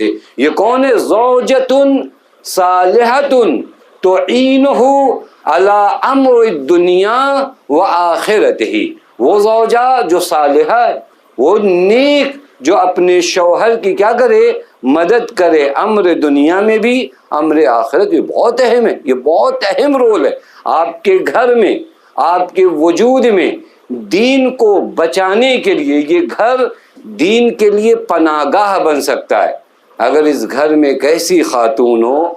سکتے. یہ کون ہے؟ زوجتن صالحتن تعینہ علی امر الدنیا وآخرتہ. وہ زوجہ جو صالحہ ہے، وہ نیک جو اپنے شوہر کی کیا کرے؟ مدد کرے، امر دنیا میں بھی امر آخرت. یہ بہت اہم ہے، یہ بہت اہم رول ہے. آپ کے گھر میں، آپ کے وجود میں دین کو بچانے کے لیے یہ گھر دین کے لیے پناہ گاہ بن سکتا ہے. اگر اس گھر میں ایک ایسی خاتون ہو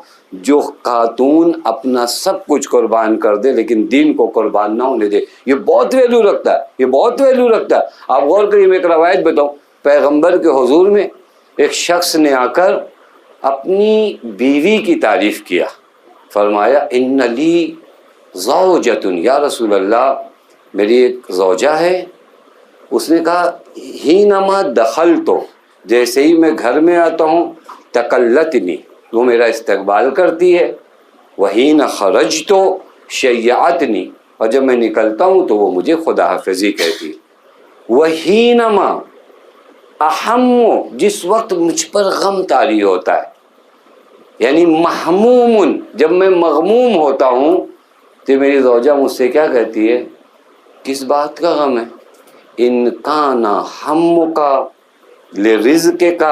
جو خاتون اپنا سب کچھ قربان کر دے لیکن دین کو قربان نہ ہونے دے، یہ بہت ویلیو رکھتا ہے، یہ بہت ویلیو رکھتا ہے. آپ غور کریے، میں ایک روایت بتاؤں. پیغمبر کے حضور میں ایک شخص نے آ کر اپنی بیوی کی تعریف کیا. فرمایا ان لی زوجتن، یا رسول اللہ میری ایک زوجہ ہے. اس نے کہا حینما دخلت، جیسے ہی میں گھر میں آتا ہوں، تکلتنی، وہ میرا استقبال کرتی ہے. وحین خرجت شیعتنی، اور جب میں نکلتا ہوں تو وہ مجھے خدا حافظی کہتی ہے. وحینما اہم، جس وقت مجھ پر غم طاری ہوتا ہے، یعنی محموم، جب میں مغموم ہوتا ہوں تو میری زوجہ مجھ سے کیا کہتی ہے؟ کس بات کا غم ہے؟ ان کان ہمک لرزقک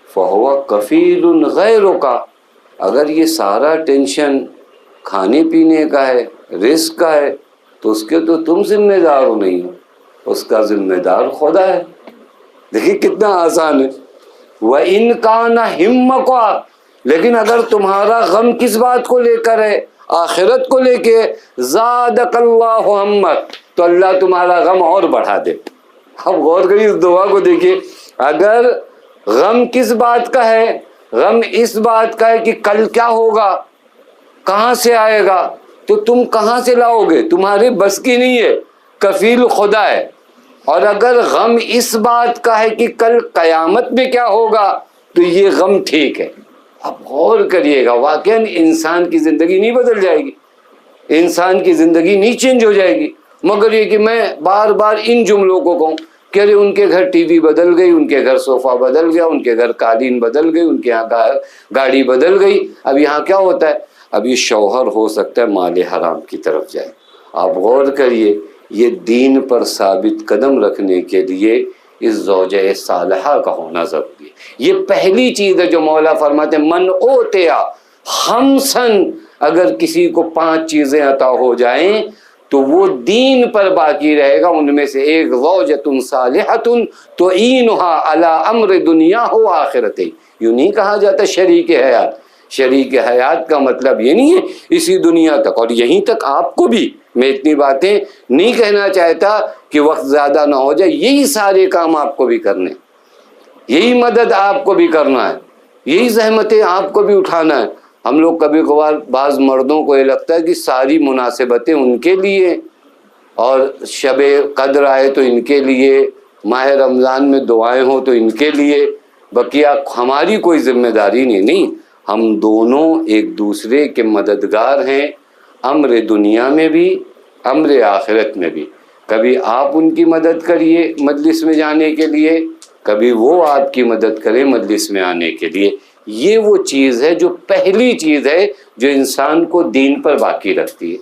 فہو کفیل غیرک. اگر یہ سارا ٹینشن کھانے پینے کا ہے، رزق کا ہے، تو اس کے تو تم ذمہ دار ہو نہیں ہو، اس کا ذمہ دار خدا ہے. دیکھیے کتنا آسان ہے. وَإِن كَانَ هِمَّكَ، لیکن اگر تمہارا غم کس بات کو لے کر ہے؟ آخرت کو لے کے. زَادَكَ اللَّهُ هَمَّكَ، تو اللہ تمہارا غم اور بڑھا دے. اب غور کریے اس دعا کو دیکھیے. اگر غم کس بات کا ہے؟ غم اس بات کا ہے کہ کل کیا ہوگا، کہاں سے آئے گا، تو تم کہاں سے لاؤ گے؟ تمہارے بس کی نہیں ہے، کفیل خدا ہے. اور اگر غم اس بات کا ہے کہ کل قیامت میں کیا ہوگا، تو یہ غم ٹھیک ہے. اب غور کریے گا، واقعاً انسان کی زندگی نہیں بدل جائے گی، انسان کی زندگی نہیں چینج ہو جائے گی، مگر یہ کہ میں بار بار ان جملوں کو کہوں کہ ارے ان کے گھر ٹی وی بدل گئی، ان کے گھر صوفہ بدل گیا، ان کے گھر قالین بدل گئی، ان کے یہاں گاڑی بدل گئی. اب یہاں کیا ہوتا ہے؟ اب یہ شوہر ہو سکتا ہے مال حرام کی طرف جائے. آپ غور کریے، یہ دین پر ثابت قدم رکھنے کے لیے اس زوجہ صالحہ کا ہونا ضروری ہے. یہ پہلی چیز ہے جو مولا فرماتے ہیں من اوتیا خمسن، اگر کسی کو 5 چیزیں عطا ہو جائیں تو وہ دین پر باقی رہے گا. ان میں سے ایک زوجۃ صالحۃ تعینھا علی امر دنیا و آخرتہ. یوں نہیں کہا جاتا شریک حیات. شریک حیات کا مطلب یہ نہیں ہے اسی دنیا تک، اور یہیں تک آپ کو بھی میں اتنی باتیں نہیں کہنا چاہتا کہ وقت زیادہ نہ ہو جائے. یہی سارے کام آپ کو بھی کرنے، یہی مدد آپ کو بھی کرنا ہے، یہی زحمتیں آپ کو بھی اٹھانا ہے. ہم لوگ کبھی کبھار بعض مردوں کو یہ لگتا ہے کہ ساری مناسبتیں ان کے لیے، اور شب قدر آئے تو ان کے لیے، ماہ رمضان میں دعائیں ہوں تو ان کے لیے، بقیہ ہماری کوئی ذمہ داری نہیں. ہم دونوں ایک دوسرے کے مددگار ہیں، امر دنیا میں بھی امر آخرت میں بھی. کبھی آپ ان کی مدد کریے مجلس میں جانے کے لیے، کبھی وہ آپ کی مدد کرے مجلس میں آنے کے لیے. یہ وہ چیز ہے جو پہلی چیز ہے جو انسان کو دین پر باقی رکھتی ہے.